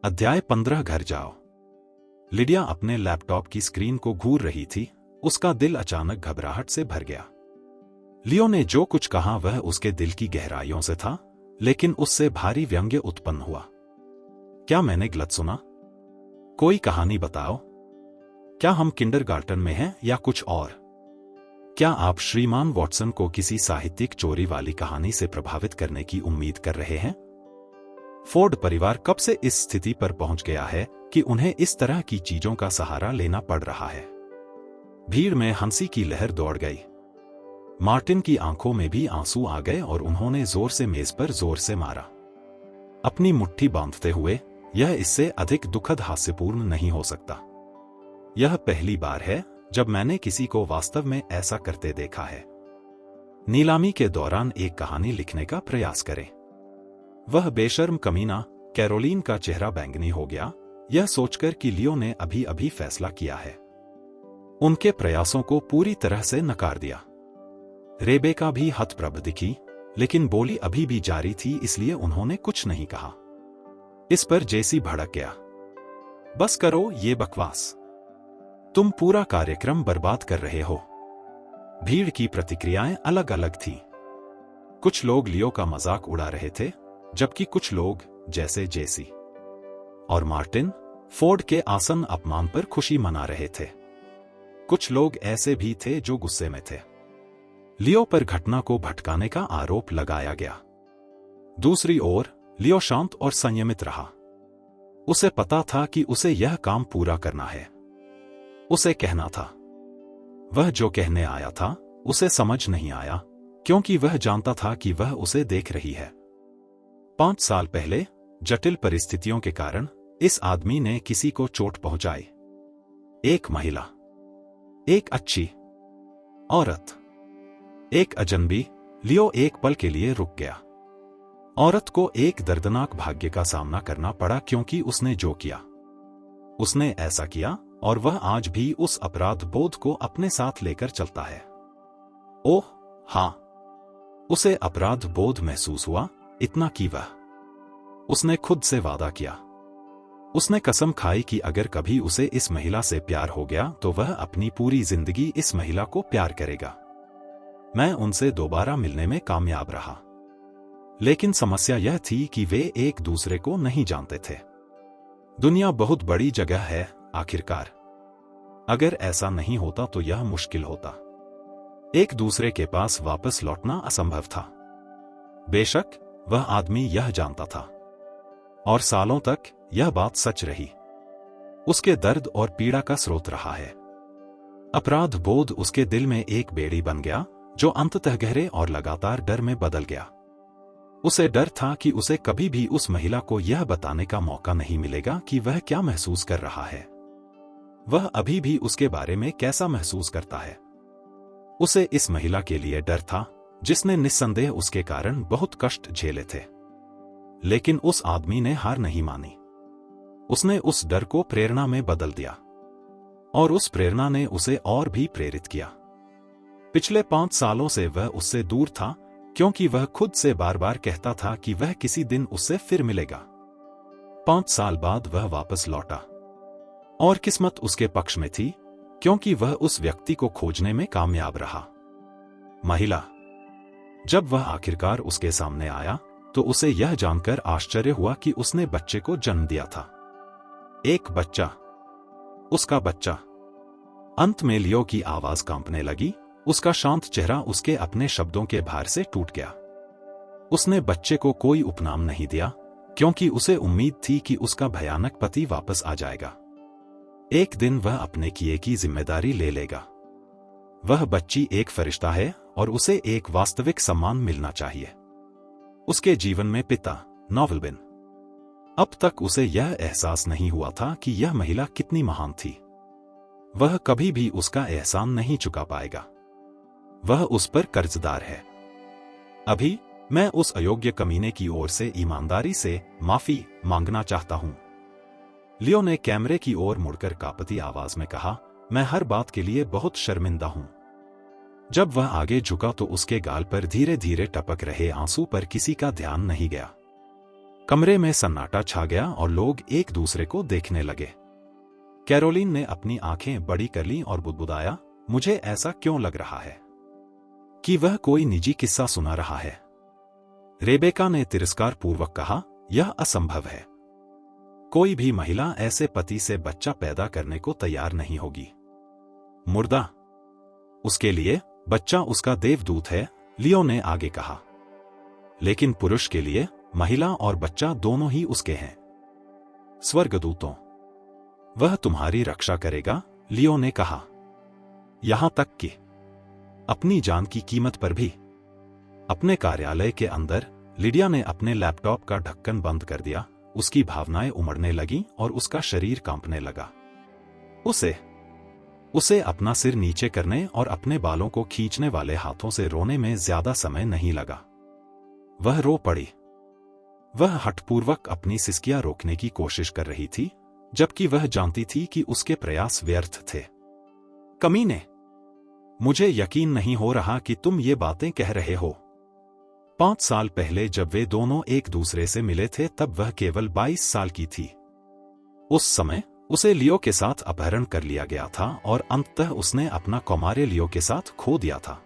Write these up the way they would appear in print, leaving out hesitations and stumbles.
अध्याय 15 घर जाओ। लिडिया अपने लैपटॉप की स्क्रीन को घूर रही थी। उसका दिल अचानक घबराहट से भर गया। लियो ने जो कुछ कहा वह उसके दिल की गहराइयों से था, लेकिन उससे भारी व्यंग्य उत्पन्न हुआ। क्या मैंने गलत सुना? कोई कहानी बताओ। क्या हम किंडरगार्टन में हैं या कुछ और? क्या आप श्रीमान वॉटसन को किसी साहित्यिक चोरी वाली कहानी से प्रभावित करने की उम्मीद कर रहे हैं? फोर्ड परिवार कब से इस स्थिति पर पहुंच गया है कि उन्हें इस तरह की चीजों का सहारा लेना पड़ रहा है? भीड़ में हंसी की लहर दौड़ गई। मार्टिन की आंखों में भी आंसू आ गए और उन्होंने जोर से मेज पर जोर से मारा, अपनी मुट्ठी बांधते हुए। यह इससे अधिक दुखद हास्यपूर्ण नहीं हो सकता। यह पहली बार है जब मैंने किसी को वास्तव में ऐसा करते देखा है। नीलामी के दौरान एक कहानी लिखने का प्रयास करें। वह बेशर्म कमीना। कैरोलीन का चेहरा बैंगनी हो गया, यह सोचकर कि लियो ने अभी अभी फैसला किया है। उनके प्रयासों को पूरी तरह से नकार दिया। रेबेका भी हतप्रभ दिखी, लेकिन बोली अभी भी जारी थी, इसलिए उन्होंने कुछ नहीं कहा। इस पर जेसी भड़क गया। बस करो ये बकवास, तुम पूरा कार्यक्रम बर्बाद कर रहे हो। भीड़ की प्रतिक्रियाएं अलग अलग थीं। कुछ लोग लियो का मजाक उड़ा रहे थे, जबकि कुछ लोग जैसे जेसी और मार्टिन फोर्ड के आसन अपमान पर खुशी मना रहे थे। कुछ लोग ऐसे भी थे जो गुस्से में थे। लियो पर घटना को भटकाने का आरोप लगाया गया। दूसरी ओर लियो शांत और संयमित रहा। उसे पता था कि उसे यह काम पूरा करना है। उसे कहना था। वह जो कहने आया था उसे समझ नहीं आया, क्योंकि वह जानता था कि वह उसे देख रही है। 5 साल पहले जटिल परिस्थितियों के कारण इस आदमी ने किसी को चोट पहुंचाई। एक महिला, एक अच्छी औरत, एक अजनबी। लियो एक पल के लिए रुक गया। औरत को एक दर्दनाक भाग्य का सामना करना पड़ा, क्योंकि उसने जो किया उसने ऐसा किया, और वह आज भी उस अपराध बोध को अपने साथ लेकर चलता है। ओह हां, उसे अपराध बोध महसूस हुआ, इतना कि उसने खुद से वादा किया। उसने कसम खाई कि अगर कभी उसे इस महिला से प्यार हो गया तो वह अपनी पूरी जिंदगी इस महिला को प्यार करेगा। मैं उनसे दोबारा मिलने में कामयाब रहा, लेकिन समस्या यह थी कि वे एक दूसरे को नहीं जानते थे। दुनिया बहुत बड़ी जगह है आखिरकार। अगर ऐसा नहीं होता तो यह मुश्किल होता। एक दूसरे के पास वापस लौटना असंभव था। बेशक वह आदमी यह जानता था, और सालों तक यह बात सच रही। उसके दर्द और पीड़ा का स्रोत रहा है। अपराध बोध उसके दिल में एक बेड़ी बन गया, जो अंततः गहरे और लगातार डर में बदल गया। उसे डर था कि उसे कभी भी उस महिला को यह बताने का मौका नहीं मिलेगा कि वह क्या महसूस कर रहा है। वह अभी भी उसके बारे में कैसा महसूस करता है। उसे इस महिला के लिए डर था, जिसने निस्संदेह उसके कारण बहुत कष्ट झेले थे। लेकिन उस आदमी ने हार नहीं मानी। उसने उस डर को प्रेरणा में बदल दिया, और उस प्रेरणा ने उसे और भी प्रेरित किया। पिछले 5 सालों से वह उससे दूर था, क्योंकि वह खुद से बार बार कहता था कि वह किसी दिन उससे फिर मिलेगा। 5 साल बाद वह वापस लौटा, और किस्मत उसके पक्ष में थी, क्योंकि वह उस व्यक्ति को खोजने में कामयाब रहा। महिला। जब वह आखिरकार उसके सामने आया तो उसे यह जानकर आश्चर्य हुआ कि उसने बच्चे को जन्म दिया था। एक बच्चा, उसका बच्चा। अंत में लियो की आवाज कांपने लगी। उसका शांत चेहरा उसके अपने शब्दों के भार से टूट गया। उसने बच्चे को कोई उपनाम नहीं दिया, क्योंकि उसे उम्मीद थी कि उसका भयानक पति वापस आ जाएगा। एक दिन वह अपने किए की जिम्मेदारी ले लेगा। वह बच्ची एक फरिश्ता है, और उसे एक वास्तविक सम्मान मिलना चाहिए। उसके जीवन में पिता नॉवलबिन। अब तक उसे यह एहसास नहीं हुआ था कि यह महिला कितनी महान थी। वह कभी भी उसका एहसान नहीं चुका पाएगा। वह उस पर कर्जदार है। अभी मैं उस अयोग्य कमीने की ओर से ईमानदारी से माफी मांगना चाहता हूं। लियो ने कैमरे की ओर मुड़कर कांपती आवाज में कहा, मैं हर बात के लिए बहुत शर्मिंदा हूं। जब वह आगे झुका तो उसके गाल पर धीरे धीरे टपक रहे आंसू पर किसी का ध्यान नहीं गया। कमरे में सन्नाटा छा गया और लोग एक दूसरे को देखने लगे। कैरोलिन ने अपनी आंखें बड़ी कर लीं और बुदबुदाया, मुझे ऐसा क्यों लग रहा है कि वह कोई निजी किस्सा सुना रहा है। रेबेका ने तिरस्कार पूर्वक कहा, यह असंभव है। कोई भी महिला ऐसे पति से बच्चा पैदा करने को तैयार नहीं होगी। मुर्दा। उसके लिए बच्चा उसका देवदूत है, लियो ने आगे कहा। लेकिन पुरुष के लिए महिला और बच्चा दोनों ही उसके हैं। स्वर्गदूतों। वह तुम्हारी रक्षा करेगा, लियो ने कहा। यहां तक कि अपनी जान की कीमत पर भी। अपने कार्यालय के अंदर लिडिया ने अपने लैपटॉप का ढक्कन बंद कर दिया। उसकी भावनाएं उमड़ने लगीं और उसका शरीर कांपने लगा। उसे अपना सिर नीचे करने और अपने बालों को खींचने वाले हाथों से रोने में ज्यादा समय नहीं लगा। वह रो पड़ी। वह हठपूर्वक अपनी सिसकियां रोकने की कोशिश कर रही थी, जबकि वह जानती थी कि उसके प्रयास व्यर्थ थे। कमीने, मुझे यकीन नहीं हो रहा कि तुम ये बातें कह रहे हो। 5 साल पहले जब वे दोनों एक दूसरे से मिले थे तब वह केवल 22 साल की थी। उस समय उसे लियो के साथ अपहरण कर लिया गया था और अंततः उसने अपना कौमार्य लियो के साथ खो दिया था।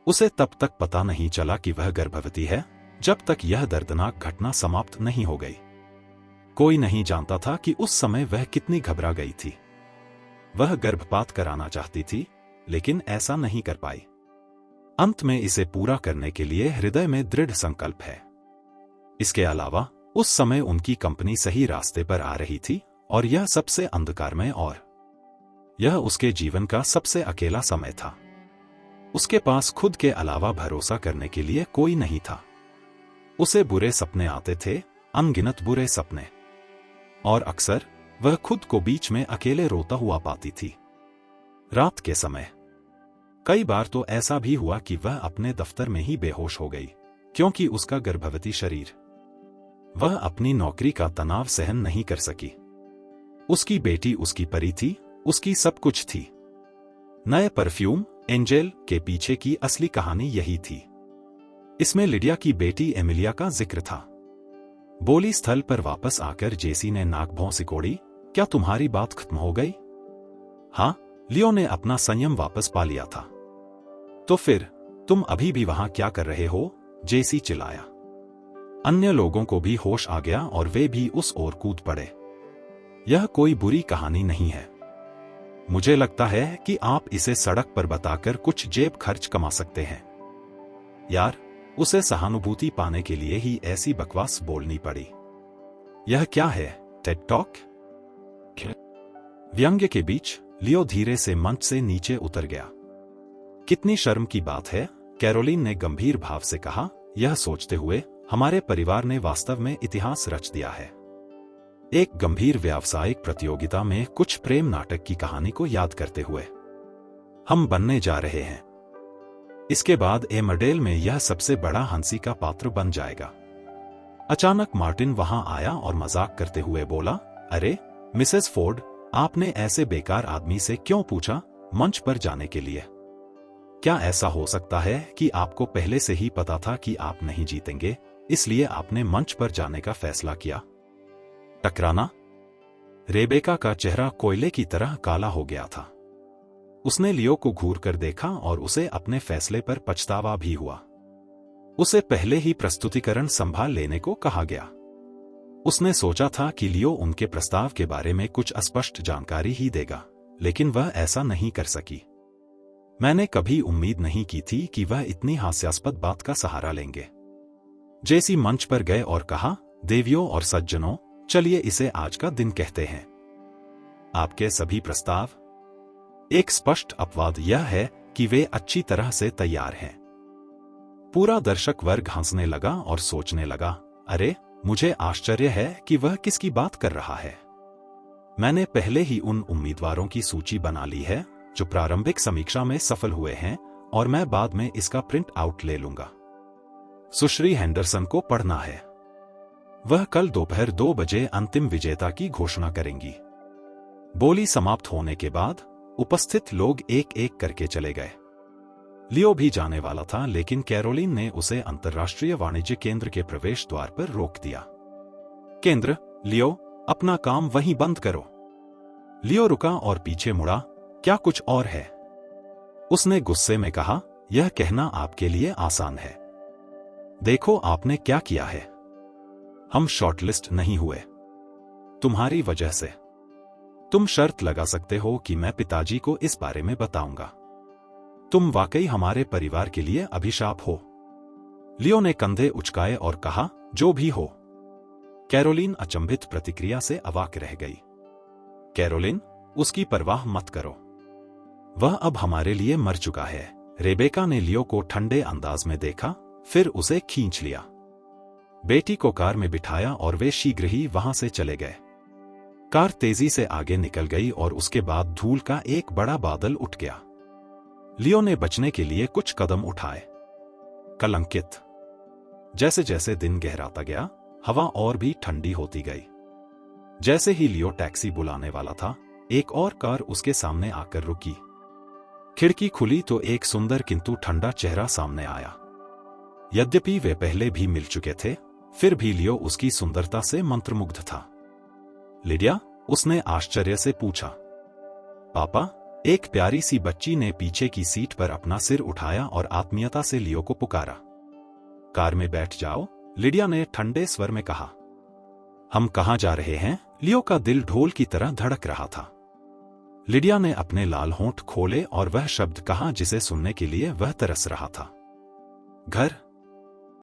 उसे तब तक पता नहीं चला कि वह गर्भवती है, जब तक यह दर्दनाक घटना समाप्त नहीं हो गई। कोई नहीं जानता था कि उस समय वह कितनी घबरा गई थी। वह गर्भपात कराना चाहती थी, लेकिन ऐसा नहीं कर पाई। अंत में इसे पूरा करने के लिए हृदय में दृढ़ संकल्प है। इसके अलावा उस समय उनकी कंपनी सही रास्ते पर आ रही थी और यह सबसे अंधकारमय और यह उसके जीवन का सबसे अकेला समय था। उसके पास खुद के अलावा भरोसा करने के लिए कोई नहीं था। उसे बुरे सपने आते थे, अनगिनत बुरे सपने, और अक्सर वह खुद को बीच में अकेले रोता हुआ पाती थी। रात के समय कई बार तो ऐसा भी हुआ कि वह अपने दफ्तर में ही बेहोश हो गई, क्योंकि उसका गर्भवती शरीर। वह अपनी नौकरी का तनाव सहन नहीं कर सकी। उसकी बेटी उसकी परी थी, उसकी सब कुछ थी। नए परफ्यूम एंजेल के पीछे की असली कहानी यही थी। इसमें लिडिया की बेटी एमिलिया का जिक्र था। बोली स्थल पर वापस आकर जेसी ने नाक भौं सिकोड़ी, क्या तुम्हारी बात खत्म हो गई? हाँ, लियो ने अपना संयम वापस पा लिया था। तो फिर तुम अभी भी वहां क्या कर रहे हो? जेसी चिल्लाया। अन्य लोगों को भी होश आ गया और वे भी उस ओर कूद पड़े। यह कोई बुरी कहानी नहीं है। मुझे लगता है कि आप इसे सड़क पर बताकर कुछ जेब खर्च कमा सकते हैं। यार, उसे सहानुभूति पाने के लिए ही ऐसी बकवास बोलनी पड़ी। यह क्या है, टेड टॉक? व्यंग्य के बीच लियो धीरे से मंच से नीचे उतर गया। कितनी शर्म की बात है, कैरोलिन ने गंभीर भाव से कहा, यह सोचते हुए हमारे परिवार ने वास्तव में इतिहास रच दिया है। एक गंभीर व्यावसायिक प्रतियोगिता में कुछ प्रेम नाटक की कहानी को याद करते हुए हम बनने जा रहे हैं। इसके बाद एमरडेल में यह सबसे बड़ा हंसी का पात्र बन जाएगा। अचानक मार्टिन वहां आया और मजाक करते हुए बोला, अरे मिसेस फोर्ड, आपने ऐसे बेकार आदमी से क्यों पूछा मंच पर जाने के लिए? क्या ऐसा हो सकता है कि आपको पहले से ही पता था कि आप नहीं जीतेंगे, इसलिए आपने मंच पर जाने का फैसला किया? टकराना? रेबेका का चेहरा कोयले की तरह काला हो गया था। उसने लियो को घूर कर देखा और उसे अपने फैसले पर पछतावा भी हुआ। उसे पहले ही प्रस्तुतिकरण संभाल लेने को कहा गया। उसने सोचा था कि लियो उनके प्रस्ताव के बारे में कुछ अस्पष्ट जानकारी ही देगा, लेकिन वह ऐसा नहीं कर सकी। मैंने कभी उम्मीद नहीं की थी कि वह इतनी हास्यास्पद बात का सहारा लेंगे। जेसी मंच पर गए और कहा, देवियों और सज्जनों, चलिए इसे आज का दिन कहते हैं। आपके सभी प्रस्ताव? एक स्पष्ट अपवाद यह है कि वे अच्छी तरह से तैयार हैं। पूरा दर्शक वर्ग हंसने लगा और सोचने लगा, अरे मुझे आश्चर्य है कि वह किसकी बात कर रहा है। मैंने पहले ही उन उम्मीदवारों की सूची बना ली है जो प्रारंभिक समीक्षा में सफल हुए हैं, और मैं बाद में इसका प्रिंट आउट ले लूंगा। सुश्री हेंडरसन को पढ़ना है। वह कल दोपहर 2 बजे अंतिम विजेता की घोषणा करेंगी। बोली समाप्त होने के बाद उपस्थित लोग एक एक करके चले गए। लियो भी जाने वाला था, लेकिन कैरोलिन ने उसे अंतर्राष्ट्रीय वाणिज्य केंद्र के प्रवेश द्वार पर रोक दिया। केंद्र, लियो, अपना काम वहीं बंद करो। लियो रुका और पीछे मुड़ा। क्या कुछ और है? उसने गुस्से में कहा, यह कहना आपके लिए आसान है। देखो आपने क्या किया है। हम शॉर्टलिस्ट नहीं हुए तुम्हारी वजह से। तुम शर्त लगा सकते हो कि मैं पिताजी को इस बारे में बताऊंगा। तुम वाकई हमारे परिवार के लिए अभिशाप हो। लियो ने कंधे उचकाए और कहा, जो भी हो। कैरोलिन अचंभित प्रतिक्रिया से अवाक रह गई। कैरोलिन, उसकी परवाह मत करो, वह अब हमारे लिए मर चुका है। रेबेका ने लियो को ठंडे अंदाज में देखा, फिर उसे खींच लिया। बेटी को कार में बिठाया और वे शीघ्र ही वहां से चले गए। कार तेजी से आगे निकल गई और उसके बाद धूल का एक बड़ा बादल उठ गया। लियो ने बचने के लिए कुछ कदम उठाए। कलंकित। जैसे जैसे दिन गहराता गया, हवा और भी ठंडी होती गई। जैसे ही लियो टैक्सी बुलाने वाला था, एक और कार उसके सामने आकर रुकी। खिड़की खुली तो एक सुंदर किंतु ठंडा चेहरा सामने आया। यद्यपि वे पहले भी मिल चुके थे, फिर भी लियो उसकी सुंदरता से मंत्रमुग्ध था। लिडिया, उसने आश्चर्य से पूछा। पापा, एक प्यारी सी बच्ची ने पीछे की सीट पर अपना सिर उठाया और आत्मीयता से लियो को पुकारा। कार में बैठ जाओ, लिडिया ने ठंडे स्वर में कहा। हम कहाँ जा रहे हैं? लियो का दिल ढोल की तरह धड़क रहा था। लिडिया ने अपने लाल होंठ खोले और वह शब्द कहा जिसे सुनने के लिए वह तरस रहा था। घर।